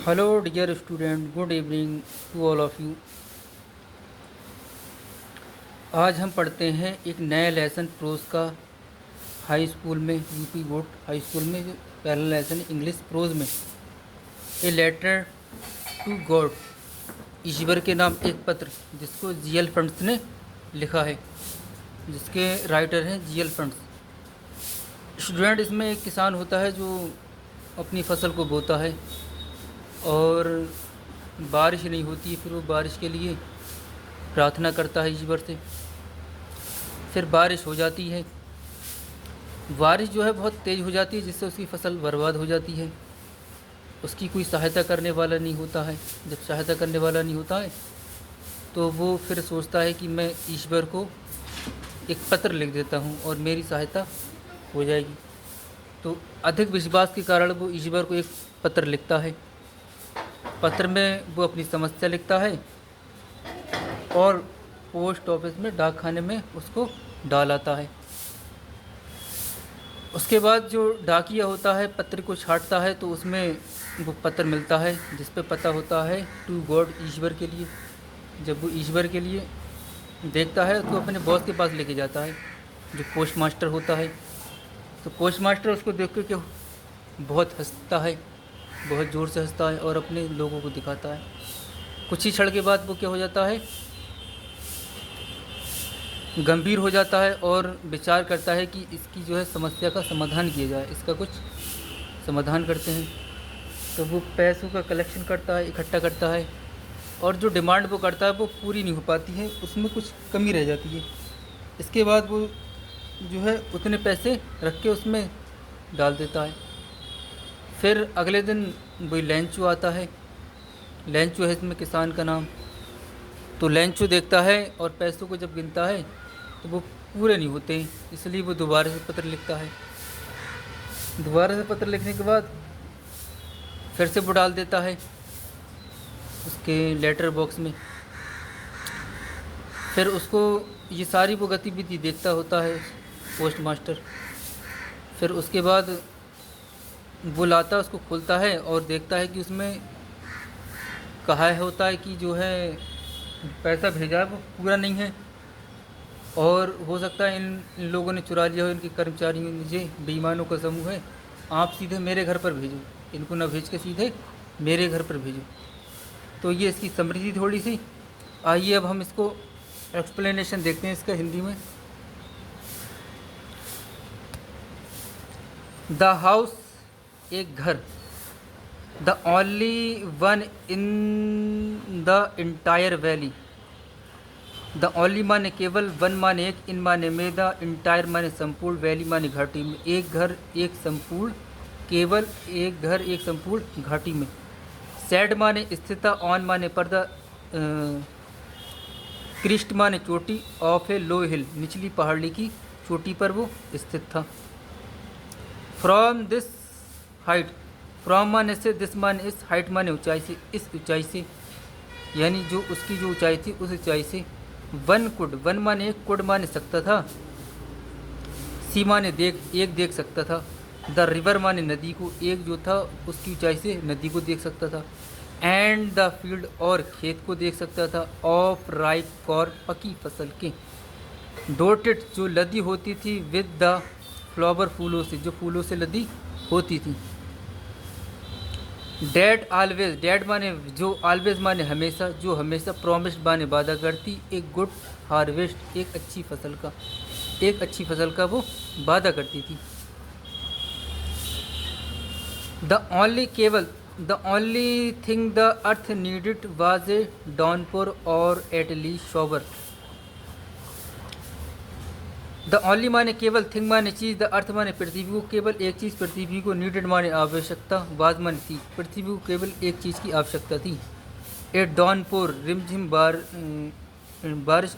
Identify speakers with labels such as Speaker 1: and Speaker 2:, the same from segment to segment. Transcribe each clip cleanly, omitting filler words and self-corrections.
Speaker 1: Hello dear student, good evening to all of you. आज हम पढ़ते हैं एक नया लेसन प्रोज का। हाई स्कूल में, यूपी बोर्ड हाई स्कूल में जो पहला लेसन है इंग्लिश प्रोज में, ए लेटर टू गॉड, ईश्वर के नाम एक पत्र, जिसको जीएल फंड्स ने लिखा है, जिसके राइटर हैं जीएल फंड्स। स्टूडेंट, इसमें एक किसान होता है जो अपनी फसल को बोता है और बारिश नहीं होती, फिर वो बारिश के लिए प्रार्थना करता है ईश्वर से। फिर बारिश हो जाती है। बारिश जो है बहुत तेज़ हो जाती है, जिससे उसकी फसल बर्बाद हो जाती है। उसकी कोई सहायता करने वाला नहीं होता है। जब सहायता करने वाला नहीं होता है तो वो फिर सोचता है कि मैं ईश्वर को एक पत्र लिख देता हूँ और मेरी सहायता हो जाएगी। तो अधिक विश्वास के कारण वो ईश्वर को एक पत्र लिखता है। पत्र में वो अपनी समस्या लिखता है और पोस्ट ऑफिस में, डाकखाने में उसको डाल आता है। उसके बाद जो डाकिया होता है पत्र को छांटता है, तो उसमें वो पत्र मिलता है जिस पे पता होता है टू गॉड, ईश्वर के लिए। जब वो ईश्वर के लिए देखता है तो अपने बॉस के पास लेके जाता है, जो पोस्ट मास्टर होता है। तो पोस्ट मास्टर उसको देख के बहुत हंसता है, बहुत ज़ोर से हंसता है और अपने लोगों को दिखाता है। कुछ ही क्षण के बाद वो क्या हो जाता है, गंभीर हो जाता है और विचार करता है कि इसकी जो है समस्या का समाधान किया जाए, इसका कुछ समाधान करते हैं। तो वो पैसों का कलेक्शन करता है, इकट्ठा करता है, और जो डिमांड वो करता है वो पूरी नहीं हो पाती है, उसमें कुछ कमी रह जाती है। इसके बाद वो जो है उतने पैसे रख के उसमें डाल देता है। फिर अगले दिन वही लेंचो आता है। लेंचो है इसमें किसान का नाम। तो लेंचो देखता है और पैसों को जब गिनता है तो वो पूरे नहीं होते, इसलिए वो दोबारा से पत्र लिखता है। दोबारा से पत्र लिखने के बाद फिर से वो डाल देता है उसके लेटर बॉक्स में। फिर उसको ये सारी वो गतिविधि देखता होता है पोस्ट मास्टर। फिर उसके बाद वो लाता, उसको खोलता है और देखता है कि उसमें कहा होता है कि जो है पैसा भेजा है वो पूरा नहीं है, और हो सकता है इन लोगों ने चुरा लिया हो, इनके कर्मचारियों ने, ये बेईमानों का समूह है, आप सीधे मेरे घर पर भेजो, इनको ना भेज के सीधे मेरे घर पर भेजो। तो ये इसकी समृद्धि थोड़ी सी। आइए अब हम इसको एक्सप्लेनेशन देखते हैं इसका हिंदी में। द हाउस, एक घर, the only one in the entire valley. The only माने केवल, वन माने एक, इन माने में, द इंटायर माने संपूर्ण, वैली माने घाटी में। एक घर एक संपूर्ण, केवल एक घर एक संपूर्ण घाटी में। सैड माने स्थिरता, ऑन माने पर्दा, क्रिस्ट माने चोटी, ऑफ ए लो हिल, निचली पहाड़ी की चोटी पर वो स्थित था। फ्रॉम दिस हाइट, फ्रॉम माने से, दिस माने इस, हाइट माने ऊंचाई से, इस ऊंचाई से, यानी जो उसकी जो ऊंचाई थी उस ऊंचाई से। वन कुड, वन माने एक, कुड माने सकता था, सी माने देख, एक देख सकता था। द रिवर माने नदी को, एक जो था उसकी ऊंचाई से नदी को देख सकता था। एंड द फील्ड, और खेत को देख सकता था, ऑफ राइप कॉर्न, पकी फसल के। डोटेड, जो लदी होती थी, विद द फ्लावर, फूलों से, जो फूलों से लदी होती थी। डैड ऑलवेज, डैड माने जो, ऑलवेज माने हमेशा, जो हमेशा, प्रॉमिस्ड माने वादा करती, एक गुड हार्वेस्ट, एक अच्छी फसल का, एक अच्छी फसल का वो वादा करती थी। द ओनली, केवल, the only thing the earth needed was a downpour और at least shower. The only माने केवल, थिंग माने चीज़, द अर्थ माने पृथ्वी को, केवल एक चीज़ पृथ्वी को, नीडेड माने आवश्यकता, वाज माने थी, पृथ्वी को केवल एक चीज़ की आवश्यकता थी। ए डॉनपोर, रिमझिम बारिश,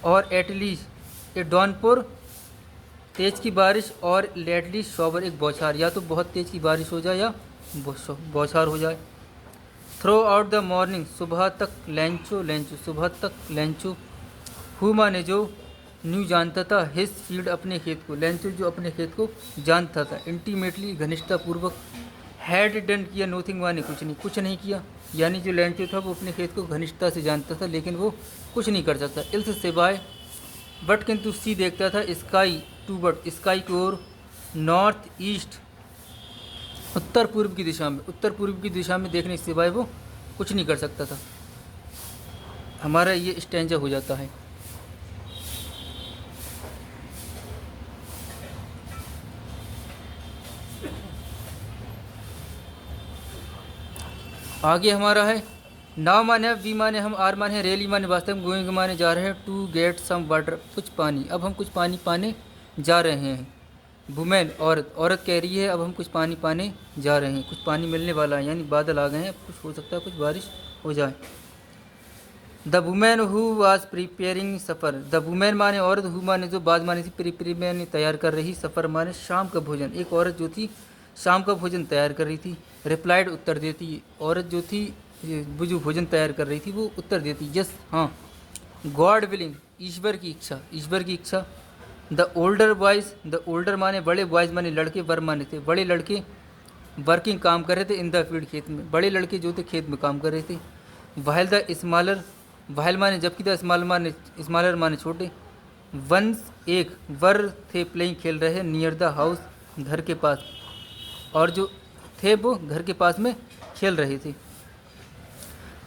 Speaker 1: और एटलीस्ट, ए डॉनपोर, तेज़ की बारिश, और लेटली शॉवर, एक बौछार, या तो बहुत तेज़ की बारिश हो जाए या बौछार हो जाए। थ्रो आउट द मॉर्निंग, सुबह तक, लेंचो, लेंचो सुबह तक, लेंचो। हु माने जो, न्यू जानता था, हिज फील्ड, अपने खेत को, लेंचो जो अपने खेत को जानता था, इंटीमेटली घनिष्ठतापूर्वक, हैड डन किया, नोथिंग माने कुछ नहीं किया, यानी जो लैंचो था वो अपने खेत को घनिष्ठता से जानता था लेकिन वो कुछ नहीं कर सकता। इल्स सिवाय बट किंतु सी देखता था स्काई टू बट स्काई की ओर, नॉर्थ ईस्ट उत्तर पूर्व की दिशा में, उत्तर पूर्व की दिशा में देखने के सिवाय वो कुछ नहीं कर सकता था। हमारा ये स्टैंजा हो जाता है। आगे हमारा है नाव माने वी माने हम, आर माने रेली माने वास्तव में, गोइंग माने जा रहे हैं, टू गेट सम वाटर कुछ पानी, अब हम कुछ पानी पाने जा रहे हैं। वुमेन औरत, औरत कह रही है अब हम कुछ पानी पाने जा रहे हैं, कुछ पानी मिलने वाला है, यानी बादल आ गए हैं, कुछ हो सकता है कुछ बारिश हो जाए। The women who was preparing suffer, the women माने औरत, हु माने जो, बाद माने थी, प्रिपेयर माने तैयार कर रही, सफ़र माने शाम का भोजन, एक औरत जो थी शाम का भोजन तैयार कर रही थी। रिप्लाइड उत्तर देती, औरत जो थी वो जो भोजन तैयार कर रही थी वो उत्तर देती यस हाँ। गॉड विलिंग ईश्वर की इच्छा, ईश्वर की इच्छा। The older boys, the older माने बड़े, बॉयज़ माने लड़के, वर माने थे, बड़े लड़के वर्किंग काम कर रहे थे, इन द फील्ड खेत में, बड़े लड़के जो थे खेत में काम कर रहे थे। वाइल द स्मॉलर, वाइल माने जबकि, द स्मॉलर माने छोटे। वंस एक, वर थे प्लेइंग खेल रहे हैं, नियर द हाउस घर के पास, और जो थे वो घर के पास में खेल रहे थे।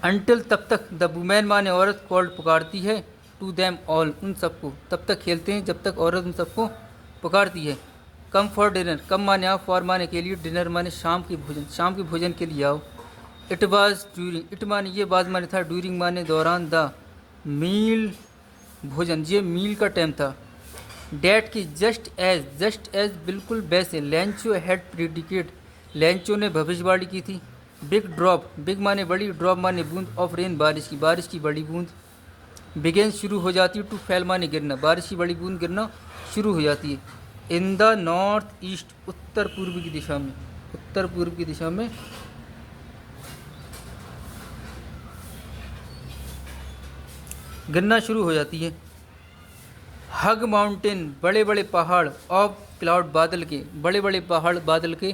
Speaker 1: अंटिल तब तक, द वुमेन माने औरत, कॉल्ड पुकारती है, टू देम ऑल उन सबको, तब तक खेलते हैं जब तक औरत उन सबको पुकारती है। कम फॉर डिनर, कम माने आओ, फॉर माने के लिए, डिनर माने शाम के भोजन, शाम के भोजन के लिए आओ। इट वाज ड्यूरिंग, इट माने ये, बाद माने था, ड्यूरिंग माने दौरान, द मील भोजन, ये मील का टाइम था। डैट की जस्ट एज बिल्कुल वैसे, लैंचो हैड प्रिडिकेट, लैंचो ने भविष्यवाणी की थी। बिग ड्रॉप, बिग माने बड़ी, ड्रॉप माने बूंद, ऑफ रेन बारिश की बड़ी बूंद। बिगेन शुरू हो जाती है, टू फैल माने गिरना, बारिश की बड़ी बूंद गिरना शुरू हो जाती है। इन द नॉर्थ ईस्ट, उत्तर पूर्व की दिशा में, उत्तर पूर्व की दिशा में गिरना शुरू हो जाती है। हग माउंटेन, बड़े बड़े पहाड़, ऑफ क्लाउड बादल के, बड़े बड़े पहाड़ बादल के।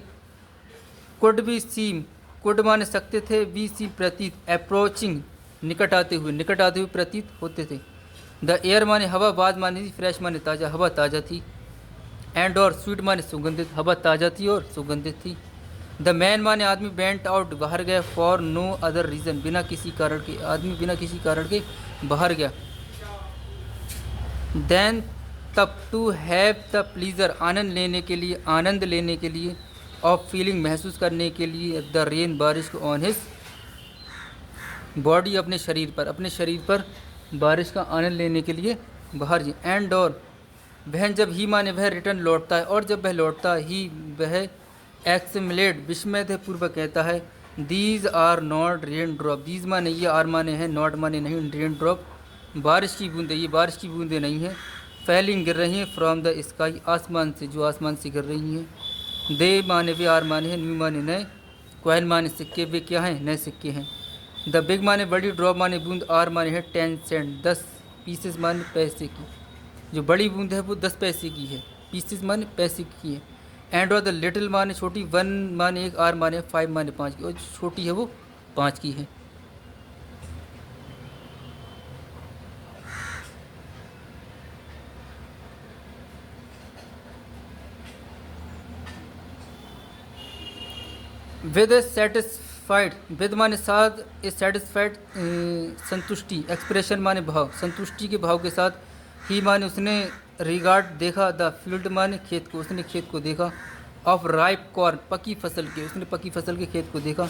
Speaker 1: कुड बी सीम, कुड माने सकते थे, बी सी प्रतीत, अप्रोचिंग निकट आते हुए प्रतीत होते थे। द एयर माने हवा, बाद माने थी, फ्रेश माने ताज़ा, हवा ताज़ा थी। एंड और स्वीट माने सुगंधित, हवा ताज़ा थी और सुगंधित थी। द मैन माने आदमी, वेंट आउट बाहर गया, फॉर नो अदर रीज़न बिना किसी कारण के, आदमी बिना किसी कारण के बाहर गया। देन तब, टू हैव द प्लीज़र आनंद लेने के लिए, ऑफ फीलिंग महसूस करने के लिए, द रेन बारिश को, ऑन हिज बॉडी अपने शरीर पर बारिश का आनंद लेने के लिए बाहर जी। एंड और वह, जब ही माने वह, रिटर्न लौटता है, और जब वह लौटता ही वह, एक्समिलेट विस्मय पूर्वक कहता है, these are not rain drop, these माने ये, आर माने हैं, नॉट माने नहीं, रेन ड्रॉप बारिश की बूंदें, ये बारिश की बूंदें नहीं हैं, फैलिंग गिर रही हैं, फ्रॉम द स्काई आसमान से, जो आसमान से गिर रही हैं। दे माने वे, आर माने हैं, न्यू माने नए, क्वाइन माने सिक्के, वे क्या हैं, नए सिक्के हैं। द बिग माने बड़ी, ड्रॉप माने बूंद, आर माने है 10 सेंट, 10 पीसेस माने पैसे की, जो बड़ी बूंद है वो 10 पैसे की है, पीसेस माने पैसे की है। एंड और द लिटिल माने छोटी, 1 माने 1, आर माने 5 माने 5 की, और जो छोटी है वो 5 की है। विद सेटिस्फाइड, विद माने साथ, ए सेटिस्फाइड संतुष्टि, एक्सप्रेशन माने भाव, संतुष्टि के भाव के साथ, ही माने उसने, रिगार्ड देखा, द फील्ड माने खेत को, उसने खेत को देखा, ऑफ राइप कॉर्न पकी फसल के, उसने पकी फसल के खेत को देखा।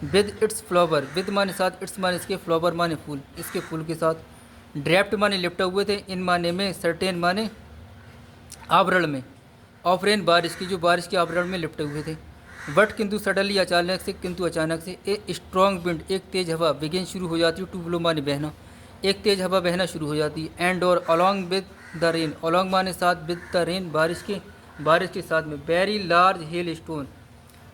Speaker 1: विद इट्स फ्लावर, विद माने साथ, इट्स माने इसके, फ्लावर माने फूल, इसके फूल के साथ। ड्रैप्ट माने लिपटे हुए थे, इन माने में, सर्टेन माने आवरण में, ऑफ रेन बारिश की, जो बारिश के आवरण में लिपटे हुए थे। बट किंतु सडनली अचानक से, किंतु अचानक से, ए स्ट्रॉन्ग विंड एक तेज़ हवा, बिगेन शुरू हो जाती है, टू ब्लो माने बहना, एक तेज़ हवा बहना शुरू हो जाती है। एंड और along with the rain, along माने साथ, विद द रेन बारिश के साथ में। Very large hello stone,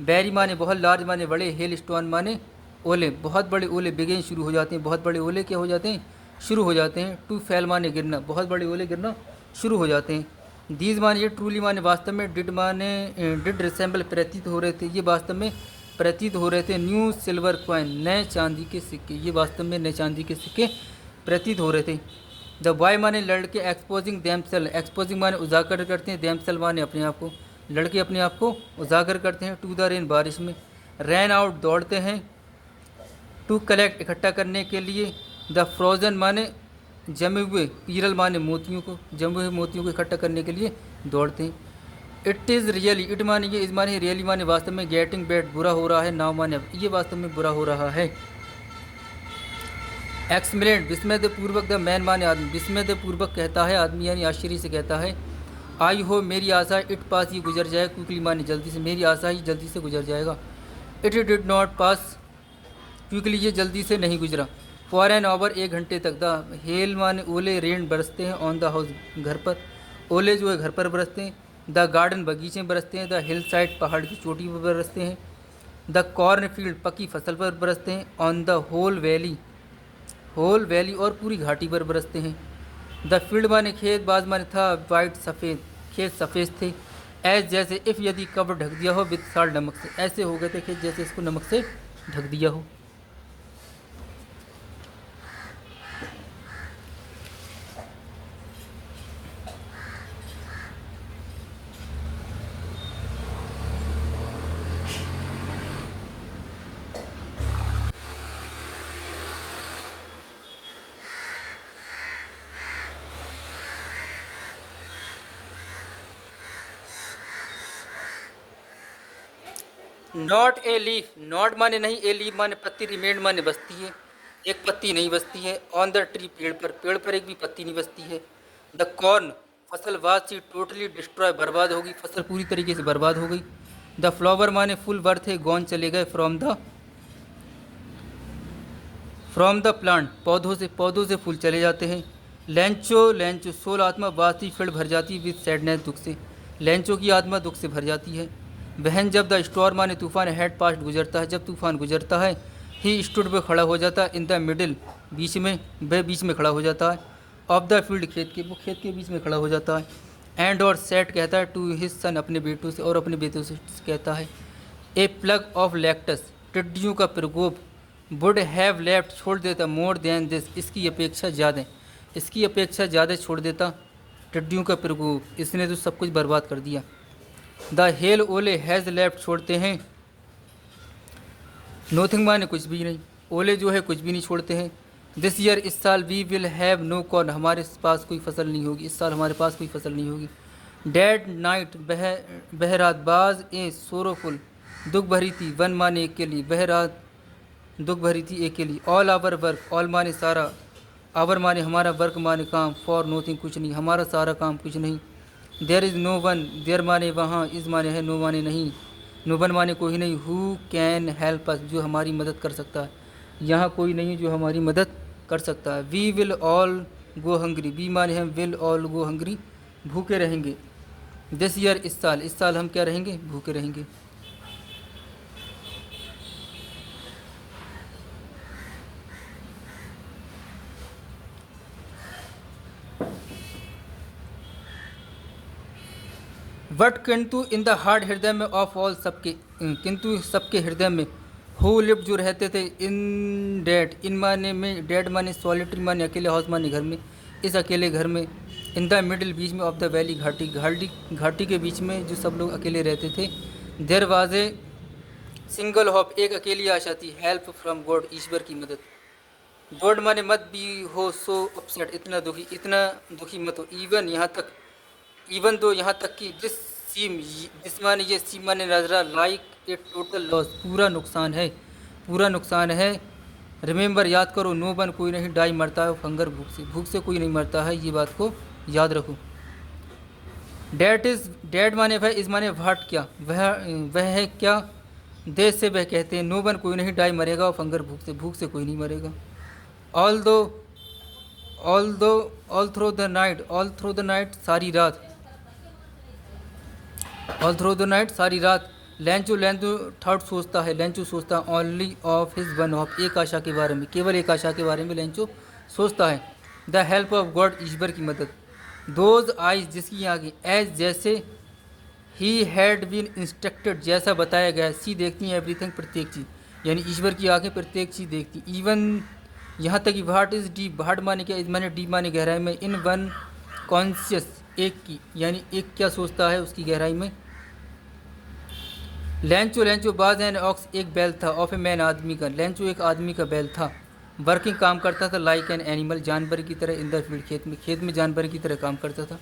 Speaker 1: very माने बहुत, लार्ज माने बड़े, हेल स्टोन माने ओले, बहुत बड़े ओले, बिगेन शुरू हो जाते हैं, बहुत बड़े ओले क्या हो जाते हैं, शुरू हो जाते हैं। टू फैल माने गिरना, बहुत बड़े ओले गिरना शुरू हो जाते हैं। दीज माने ये, ट्रूली माने वास्तव में, डिड माने डिड रिसेंबल प्रतीत हो रहे थे, ये वास्तव में प्रतीत हो रहे थे। न्यू सिल्वर कॉइन नए चांदी के सिक्के, ये वास्तव में नए चांदी के सिक्के प्रतीत हो रहे थे। द बॉय माने लड़के, एक्सपोजिंग देमसेल, एक्सपोजिंग माने उजागर करते हैं, देमसेल माने अपने आप को, लड़के अपने आप को उजागर करते हैं। टू द रेन बारिश में, रैन आउट दौड़ते हैं, टू कलेक्ट इकट्ठा करने के लिए, द फ्रोजन माने जमे हुए, पीरल माने मोतियों को, जमे हुए मोतियों को इकट्ठा करने के लिए दौड़ते हैं। इट इज़ रियली, इट माने ये, इस माने रियली माने वास्तव में, गेटिंग बैड बुरा हो रहा है, नाउ माने अब, ये वास्तव में बुरा हो रहा है। एक्समिलेंट विस्मयपूर्वक, द मैन माने आदमी, विस्मयपूर्वक कहता है आदमी यानी आश्चर्य से कहता है। आई हो मेरी आशा, इट पास ये गुजर जाए, क्विकली माने जल्दी से, मेरी आशा ही जल्दी से गुजर जाएगा। It did not pass quickly, ये जल्दी से नहीं गुजरा। फॉर एन आवर, 1 घंटे तक। द हेल माने ओले, रेन बरसते हैं, ऑन द हाउस घर पर, ओले जो है घर पर बरसते हैं। द गार्डन बगीचे बरसते हैं, द हिल साइड पहाड़ की चोटी पर बरसते हैं। द कॉर्न फील्ड पक्की फसल पर बरसते हैं। On the whole valley, whole valley और पूरी घाटी पर बरसते हैं। द फील्ड माने खेत, बाज माने था, वाइट सफ़ेद, खेत सफ़ेद थे। एज जैसे, इफ़ यदि कवर ढक दिया हो, विद साल्ट नमक से, ऐसे हो गए थे खेत जैसे इसको नमक से ढक दिया हो। नॉट ए लीफ, नॉट माने नहीं, ए लीफ माने पत्ती, रिमेंड माने बचती है, एक पत्ती नहीं बचती है। ऑन द ट्री पेड़ पर, पेड़ पर एक भी पत्ती नहीं बचती है। द कॉर्न फसल, वाज सी टोटली डिस्ट्रॉय बर्बाद होगी, फसल पूरी तरीके से बर्बाद हो गई। द फ्लावर माने फूल, वर्थ है, गॉन चले गए, फ्रॉम द प्लांट पौधों से, पौधों से फूल चले जाते हैं। लेंचो, लेंचो सोल आत्मा, वास्ती फील्ड भर जाती है, विद सैडनेस दुख से, लेंचो की आत्मा दुख से भर जाती है। बहन जब द स्टॉर्म माने तूफान, हेड पास्ट गुजरता है, जब तूफान गुजरता है। ही स्टूड पे खड़ा हो जाता है, इन द मिडिल बीच में, वह बीच में खड़ा हो जाता है। ऑफ द फील्ड खेत के, वो खेत के बीच में खड़ा हो जाता है। एंड और सेट कहता है टू हिज सन, अपने बेटों से, और अपने बेटों से कहता है। ए प्लग ऑफ लैक्टस, टिड्डियों का प्रकोप, वुड हैव लेफ्ट छोड़ देता, मोर देन दिस, इसकी अपेक्षा ज़्यादा, इसकी अपेक्षा ज़्यादा छोड़ देता। टिड्डियों का प्रकोप, इसने तो सब कुछ बर्बाद कर दिया। द हेल ओले हैज़ लेफ्ट छोड़ते हैं, नोथिंग माने कुछ भी नहीं, ओले जो है कुछ भी नहीं छोड़ते हैं। दिस ईयर, इस साल, we will have no corn, हमारे पास कोई फसल नहीं होगी, इस साल हमारे पास कोई फसल नहीं होगी। डेड नाइट, बह रात, बाज ए सोरोफुल, दुख भरी थी, वन माने एक के लिए, बह रात दुख भरी थी एक के लिए। ऑल आवर वर्क, ऑल माने सारा, आवर माने हमारा, वर्क माने काम, फॉर नोथिंग कुछ नहीं, हमारा सारा काम कुछ नहीं। There is no one, there माने वहाँ, इज़ माने है, नो माने नहीं, नो वन माने कोई नहीं। हु कैन हेल्प अस, जो हमारी मदद कर सकता है, यहाँ कोई नहीं जो हमारी मदद कर सकता है। We will all go hungry, we माने हम, विल ऑल गो हंग्री, भूखे रहेंगे। दिस ईयर, इस साल हम क्या रहेंगे, भूखे रहेंगे। बट किंतु इन द हार्ट, हृदय में, ऑफ ऑल सबके, किंतु सबके हृदय में। हु लिव्ड जो रहते थे, इन डेड, इन माने में, डेड माने सॉलिटरी माने अकेले, हाउस माने घर में, इस अकेले घर में। इन द मिडिल बीच में, ऑफ द वैली घाटी, घाटी के बीच में जो सब लोग अकेले रहते थे। There was a single hope, एक अकेली आशा थी, हेल्प फ्रॉम गॉड, ईश्वर की मदद। गॉड माने मत भी हो सो अपसेट, इतना दुखी मत हो। इवन यहाँ तक, इवन दो यहाँ तक कि दिस माने ये, सी माने नजरा, लाइक ए टोटल लॉस, पूरा नुकसान है। रिमेंबर याद करो, नो वन कोई नहीं, डाई मरता है, हंगर भूख से कोई नहीं मरता है, ये बात को याद रखो। डेड माने वह, इस माने वाट क्या, वह है क्या, देश से वह कहते हैं। नो वन कोई नहीं, डाई मरेगा, और हंगर भूख से कोई नहीं मरेगा। ऑल थ्रू द नाइट, सारी रात, ऑल थ्रू द नाइट, सारी रात। लेंचो थर्ड सोचता है, लेंचो सोचता है only of his one of, एक आशा के बारे में, केवल एक आशा के बारे में लेंचो सोचता है। द हेल्प ऑफ गॉड, ईश्वर की मदद। दोज आइज जिसकी आंखें, एज जैसे, ही हैड बीन इंस्ट्रक्टेड जैसा बताया गया, सी देखती हैं एवरीथिंग प्रत्येक चीज़, यानी ईश्वर की आंखें प्रत्येक चीज़ देखती, इवन यहाँ तक कि वाट इज़ डीप, वाट माने क्या, इज माने डीप माने गहराई में, इन वन कॉन्शियस एक की, यानी एक क्या सोचता है उसकी गहराई में। लेंचो लेंचो बाज एन ऑक्स एक बैल था, ऑफ ए मैन आदमी का, लेंचो एक आदमी का बैल था, वर्किंग काम करता था, लाइक एन एनिमल जानवर की तरह, इन द फील्ड खेत में जानवर की तरह काम करता था।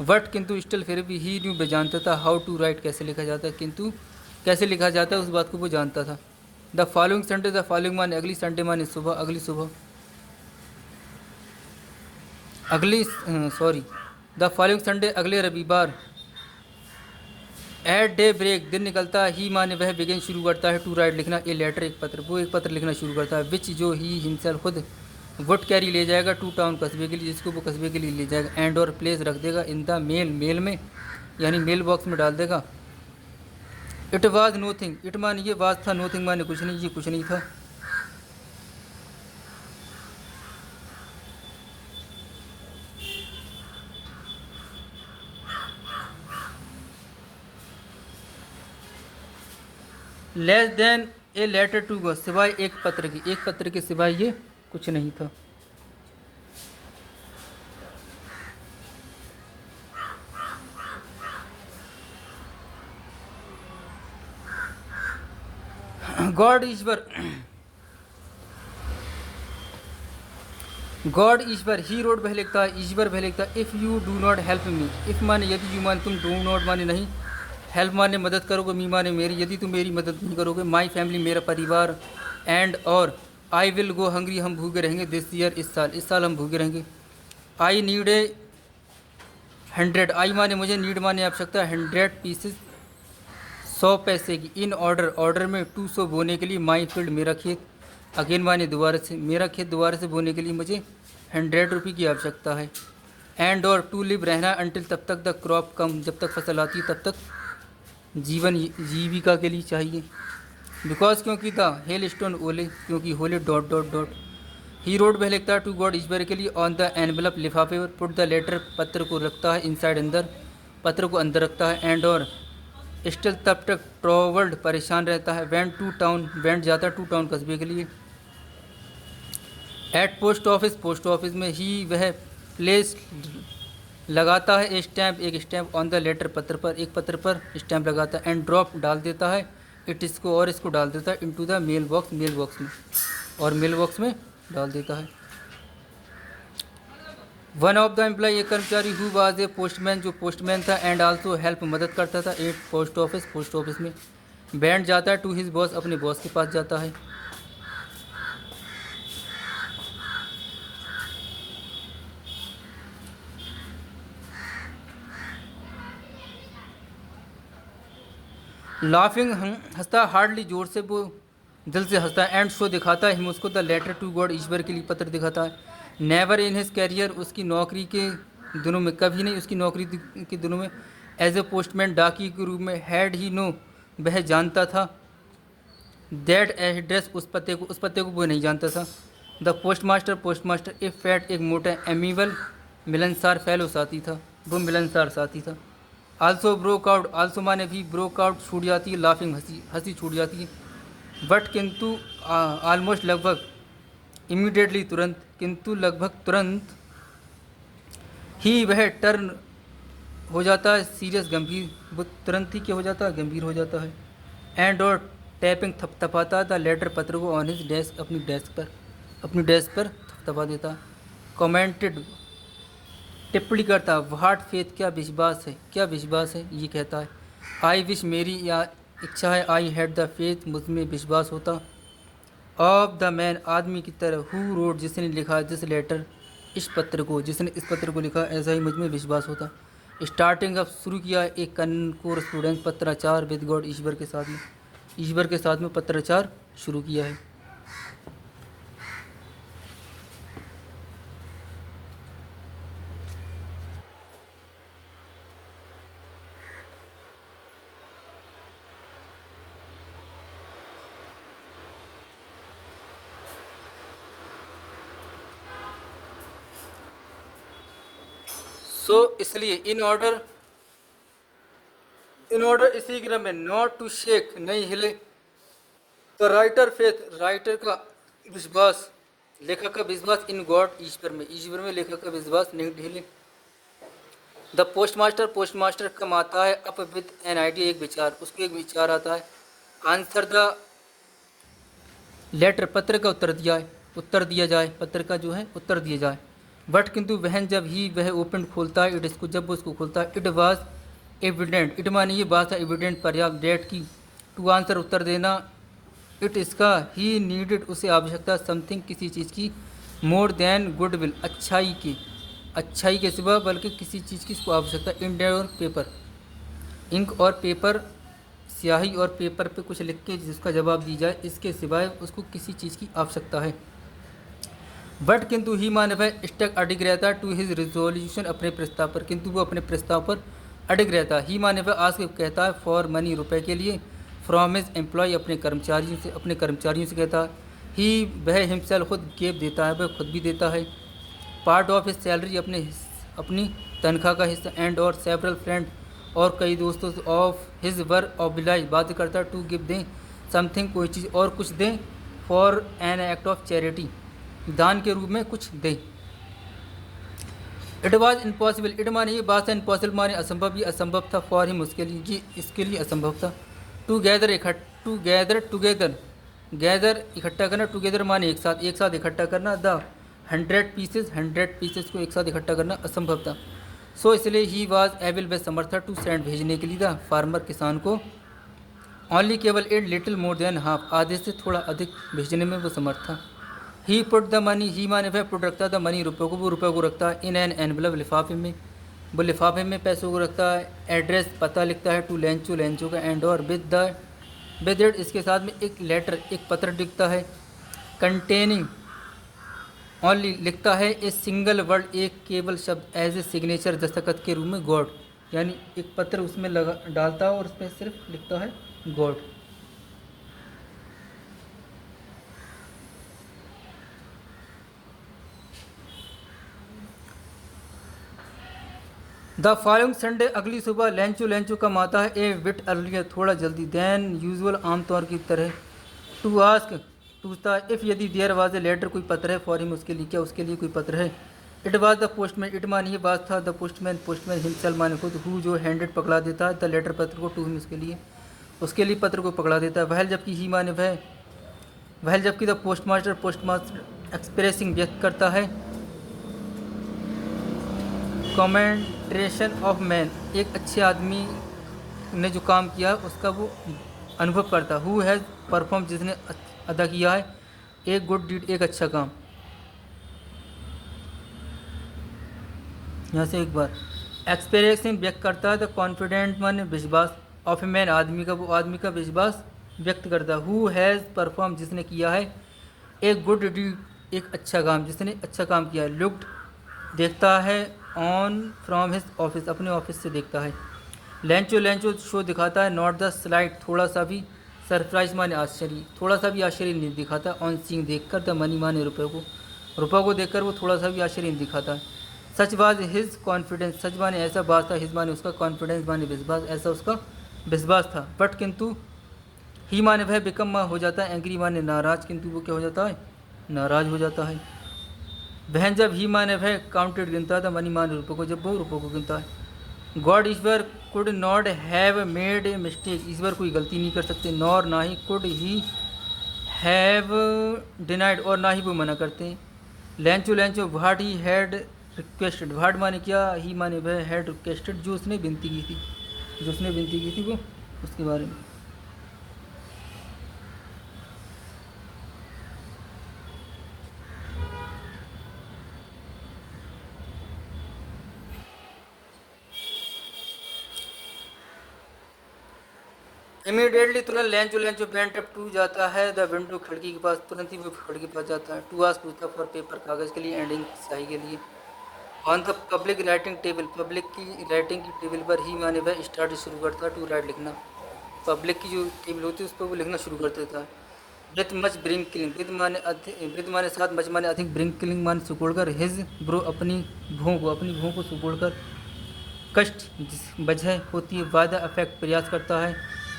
Speaker 1: वट किंतु स्टिल फिर भी ही न्यू वे जानता था, हाउ टू राइट कैसे लिखा जाता है, किंतु कैसे लिखा जाता है उस बात को वो जानता था। The following Sunday, the following माने अगली संडे माने सुबह, अगली सुबह, अगली सॉरी, द फॉलोइंग संडे अगले रविवार, एट डे ब्रेक दिन निकलता है, ही माने वह बिगिन शुरू करता है, टू राइट लिखना, ए लेटर एक पत्र, वो एक पत्र लिखना शुरू करता है, विच जो ही हिमसेल्फ खुद, वुड कैरी ले जाएगा, टू टाउन कस्बे के लिए, जिसको वो कस्बे के लिए ले जाएगा, एंड और प्लेस रख देगा, इन द मेल मेल में, यानी मेल बॉक्स में डाल देगा। इट वाज नोथिंग, इट माने ये, वाज था, नोथिंग माने कुछ नहीं, ये कुछ नहीं था। Less than a letter to go, सिवाय एक पत्र की, एक पत्र के सिवाय ये कुछ नहीं था। गॉड ईश्वर, गॉड ईश्वर, ही रोड वह लिखता है, ईश्वर वह लिखता है, if you do not help me, if माने यदि, यू माने तुम, डू नॉट माने नहीं, हेल्प माने मदद करोगे, मी माने मेरी, यदि तुम मेरी मदद नहीं करोगे, माई फैमिली मेरा परिवार, एंड और, आई विल गो हंग्री हम भूखे रहेंगे, दिस ईयर इस साल हम भूखे रहेंगे। आई नीड ए 100, आई माने मुझे, नीड माने आवश्यकता, 100 पीसेस 100 पैसे की, इन ऑर्डर ऑर्डर में, टू सो बोने के लिए, माई फील्ड मेरा खेत, अगेन माने दोबारा से, मेरा खेत दोबारा से बोने के लिए मुझे 100 रुपये की आवश्यकता है, एंड और टू लिव रहना, अंटिल तब तक, द क्रॉप कम जब तक फसल आती है तब तक, जीवन जीविका के लिए चाहिए। बिकॉज क्योंकि था, हेल स्टोन ओले, क्योंकि होले डॉट डॉट डॉट, ही रोड वह लिखता है, टू गॉड ईश्वर के लिए, ऑन द एनवलप लिफाफे पर, पुट द लेटर पत्र को रखता है, इनसाइड अंदर, पत्र को अंदर रखता है, एंड और स्टिल तब तक, ट्रोवर्ल्ड परेशान रहता है, वेंट टू टाउन, वेंट जाता है टू टाउन कस्बे के लिए, एट पोस्ट ऑफिस में, ही वह प्लेस लगाता है, ए स्टैम्प एक स्टैम्प, ऑन द लेटर पत्र पर, एक पत्र पर स्टैम्प लगाता है, एंड ड्रॉप डाल देता है, इट इसको और इसको डाल देता है, into the mail box, mail box में, और मेल बॉक्स में डाल देता है। वन ऑफ द एम्प्लॉय, एक कर्मचारी, हु वाज ए पोस्टमैन जो पोस्टमैन था, एंड आल्सो हेल्प मदद करता था, एट पोस्ट ऑफिस में, बैंड जाता है, टू हिज बॉस अपने बॉस के पास जाता है। लाफिंग हंसता, हार्डली जोर से, वो दिल से हंसता है, एंड शो दिखाता है हिम उसको, द लेटर टू गॉड ईश्वर के लिए पत्र दिखाता है, नेवर इन हिज कैरियर उसकी नौकरी के दिनों में, कभी नहीं उसकी नौकरी के दिनों में, एज ए पोस्टमैन डाकी के रूप में, हैड ही नो वह जानता था, दैट एड्रेस उस पते को वो नहीं जानता था, द पोस्टमास्टर ए फैट एक मोटा, एमीवल मिलनसार फेलो साथी था, वो मिलनसार साथी था। आल्सो ब्रोक आउट, आल्सो माने भी, ब्रोक आउट छूट जाती है, लाफिंग हंसी छूट जाती है, बट किंतु ऑलमोस्ट लगभग, इमीडिएटली तुरंत, किंतु लगभग तुरंत, ही वह टर्न हो जाता है, सीरियस गंभीर, वो तुरंत ही क्या हो जाता है, गंभीर हो जाता है, एंड और टैपिंग थपथपाता था, लेटर पत्र को, ऑन हिज डेस्क अपनी डेस्क पर थपथपा देता, कमेंटेड टिप्पणी करता, व्हाट फेथ क्या विश्वास है, ये कहता है, आई विश मेरी या इच्छा है, आई हैड द फेथ मुझ में विश्वास होता, ऑफ द मैन आदमी की तरह, हु रोड जिसने लिखा दिस लेटर जिसने इस पत्र को लिखा, ऐसा ही मुझ में विश्वास होता। स्टार्टिंग अब शुरू किया एक कोरस्पोंडेंस पत्राचार विद गॉड ईश्वर के साथ में पत्राचार शुरू किया है। सो इसलिए इन ऑर्डर इसी क्रम में नॉट टू शेक नहीं हिले द राइटर फेथ राइटर का विश्वास लेखक का विश्वास इन गॉड ईश्वर में लेखक का विश्वास नहीं ढीले। द पोस्ट मास्टर कम आता है अप विद एन आइडिया एक विचार उसको एक विचार आता है। आंसर द लेटर पत्र का उत्तर दिया जाए पत्र का जो है उत्तर दिया जाए। बट किंतु वहन जब ही वह ओपन खोलता है इट इसको जब उसको खोलता है इट वाज एविडेंट इट माने ये बात है एविडेंट पर्याप्त डेट की टू आंसर उत्तर देना इट इसका ही नीडेड उसे आवश्यकता समथिंग किसी चीज़ की मोर देन गुडविल अच्छाई के सिवा बल्कि किसी चीज़ की इसको आवश्यकता इंक और पेपर स्याही और पेपर पे कुछ लिख के जिसका जवाब दी जाए इसके सिवाय उसको किसी चीज़ की आवश्यकता है। बट किंतु ही माने वह स्टक अडिग रहता टू हिज रिजोल्यूशन अपने प्रस्ताव पर किंतु वो अपने प्रस्ताव पर अडिग रहता। ही माने वह आज कहता है फॉर मनी रुपए के लिए फ्रॉम हिज एम्प्लॉय अपने कर्मचारियों से कहता है। ही वह हिमसेल्फ खुद गेप देता है वह खुद भी देता है पार्ट ऑफ हिज सैलरी अपनी तनख्वाह का हिस्सा एंड और सेवरल फ्रेंड और कई दोस्तों ऑफ हिज वर ऑब्लाइज बात करता टू गिव दें समथिंग कोई चीज़ और कुछ दें for an act of charity दान के रूप में कुछ दें। इट वॉज इम्पॉसिबल इट माने ये बात है इम्पॉसिबल माने असंभव ये असंभव था फॉर हिम उसके लिए ये इसके लिए असंभव था। टू गैदर इकट्ठा करना टुगेदर माने एक साथ इकट्ठा करना द 100 पीसेस को एक साथ इकट्ठा करना असंभव था। सो इसलिए ही वाज एबल व समर्थ टू सेंड भेजने के लिए द फार्मर किसान को ओनली केवल at little more than half आधे से थोड़ा अधिक भेजने में वो समर्थ था। He put the money he माने वह पुट रखता था मनी रुपये को वो रुपये को रखता है इन एन एनवलप लिफाफे में वो लिफाफे में पैसों को रखता है। एड्रेस पता लिखता है टू लेंचो का एंड और विद इट इसके साथ में एक लेटर एक पत्र लिखता है कंटेनिंग ओनली लिखता है ए सिंगल वर्ड एक केवल शब्द एज ए सिग्नेचर दस्तखत के रूप में गॉड यानी एक पत्र उसमें लगा डालता है और उसमें सिर्फ लिखता है गॉड। द फॉलोइंग संडे अगली सुबह लेंचो कम आता है ए विट अर्लियर थोड़ा जल्दी देन यूजुअल आमतौर की तरह टू आस्क पूछता है इफ़ यदि देयर वाज ए लेटर कोई पत्र है फॉर हिम उसके लिए क्या उसके लिए कोई पत्र है। It was the postman it मान ये बात था द पोस्टमैन हिमसेल्फ माने खुद हु जो हैंडेड पकड़ा देता है द लेटर पत्र को टू हिम उसके लिए पत्र को पकड़ा देता है। वहल जबकि ही माने वहल जबकि द पोस्टमास्टर एक्सप्रेसिंग व्यक्त करता है कमेंट्रेशन ऑफ मैन एक अच्छे आदमी ने जो काम किया उसका वो अनुभव करता हु हैज़ परफॉर्म जिसने अदा किया है एक गुड डीड एक अच्छा काम। यहाँ से एक बार एक्सपीरियंसिंग व्यक्त करता है द कॉन्फिडेंट माने विश्वास ऑफ ए मैन आदमी का विश्वास व्यक्त करता है। हु हैज़ परफॉर्म जिसने किया है एक गुड डीड एक अच्छा काम जिसने अच्छा काम किया है। लुक्ड देखता है ऑन फ्रॉम हिज ऑफिस अपने ऑफिस से देखता है। लेंचो शो दिखाता है नॉट द स्लाइड थोड़ा सा भी सरप्राइज माने आश्चर्य थोड़ा सा भी आश्चर्य नहीं दिखाता। ऑन सीइंग देखकर द मनी माने रुपये को देखकर वो थोड़ा सा भी आश्चर्य नहीं दिखाता। सच वाज हिज कॉन्फिडेंस सच माने ऐसा बात था हिज माने उसका कॉन्फिडेंस माने विश्वास ऐसा उसका विश्वास था। बट किंतु ही माने वह बिकम हो जाता है एंग्री माने नाराज किंतु वो क्या हो जाता है नाराज हो जाता है। बहन जब ही माने वह काउंटेड गिनता था मनी माने रुपये को जब वो रुपये को गिनता है। गॉड ईश्वर could not have made a mistake ईश्वर कोई गलती नहीं कर सकते नॉर ना ही कुड ही हैव डिनाइड और ना ही वो मना करते। Lencho what he had requested what माने क्या ही माने वह हैड रिक्वेस्टेड जो उसने विनती की थी वो उसके बारे में। इमीडिएटली तुरंत लेंचो बेंट अप टू जाता है द विंडो खिड़की के पास तुरंत ही वो खिड़की के पास जाता है। टू आस्क पूछता फॉर पेपर कागज़ के लिए एंडिंग स्याही के लिए। On the public writing table public की राइटिंग की टेबल पर ही माने वह स्टार्ट शुरू करता है टू राइट लिखना पब्लिक की जो टेबल होती है उस पर वो लिखना शुरू कर देता है। With much bring killing with माने साथ मच माने अधिक ब्रिंग किलिंग माने सुकोड़ कर हिज ब्रो अपनी भों को सुकोड़ कर कष्ट जिस वजह होती है, वादा अफेक्ट प्रयास करता है,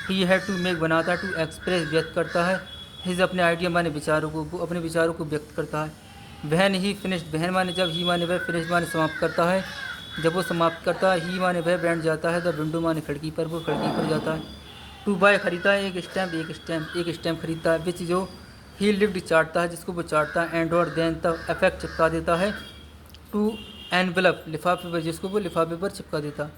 Speaker 1: ही हैड टू मेक बनाता है, टू एक्सप्रेस व्यक्त करता है, हिज अपने आइडिया माने विचारों को, वो अपने विचारों को व्यक्त करता है। वहन ही फिनिश्ड, वहन माने जब, ही माने वह, फिनिश माने समाप्त करता है, जब वो समाप्त करता है, ही माने वह बैठ जाता है, द विंडो माने खिड़की पर, वो खिड़की पर जाता है। टू बाय खरीदता है, एक स्टैम्प खरीदता है, विच जो ही लिव्ड चाटता है, जिसको वो चाटता है, एंड और देन तक अफेक्ट चिपका देता है, टू एनवलप लिफाफे पर, जिसको वो लिफाफे पर चिपका देता है।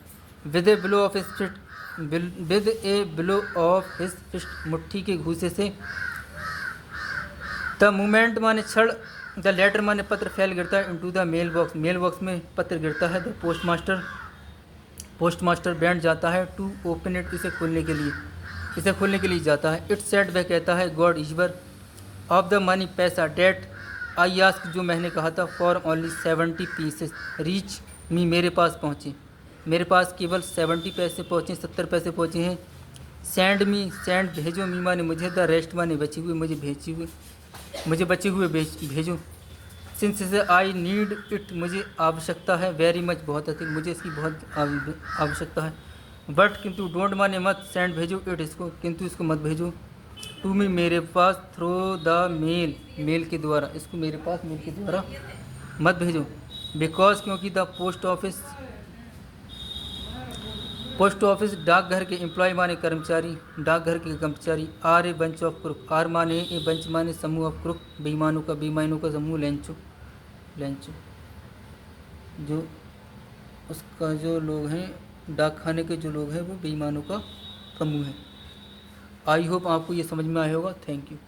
Speaker 1: With a blow of his fist, with a blow of his fist, मुट्ठी के घूसे से, द मूमेंट माने क्षण, द लेटर माने पत्र, फैल गिरता है, इनटू द मेल बॉक्स में पत्र गिरता है, द पोस्टमास्टर बैठ जाता है, टू ओपन इट, इसे खोलने के लिए जाता है। इट्स सेड, वह कहता है, God Ishwar, of the money पैसा, डेट आई आस्क, जो मैंने कहा था, for only 70 pieces, reach me, मेरे पास पहुँचे, मेरे पास केवल 70 पैसे पहुँचे, 70 पैसे पहुँचे हैं। सेंड मी, सेंड भेजो, मी माने मुझे, द रेस्ट माने बचे हुए, मुझे बचे हुए भेजो। सिंस से आई नीड इट, मुझे आवश्यकता है, वेरी मच, बहुत अधिक, मुझे इसकी बहुत आवश्यकता है। बट किंतु, डोंट माने मत, सेंड भेजो, इट इसको, किंतु इसको मत भेजो। टू मी, मेरे पास, थ्रो द मेल, मेल के द्वारा, इसको मेरे पास मेल के द्वारा मत भेजो। बिकॉज, क्योंकि द पोस्ट ऑफिस डाकघर के एम्प्लॉय माने कर्मचारी, डाकघर के कर्मचारी, are a bunch of crook, are माने ए बंच माने समूह ऑफ क्रुक, बेईमानों का समूह, लेंचो जो उसका जो लोग हैं, डाक खाने के जो लोग हैं वो बेईमानों का समूह है। आई होप आपको ये समझ में आया होगा। Thank you.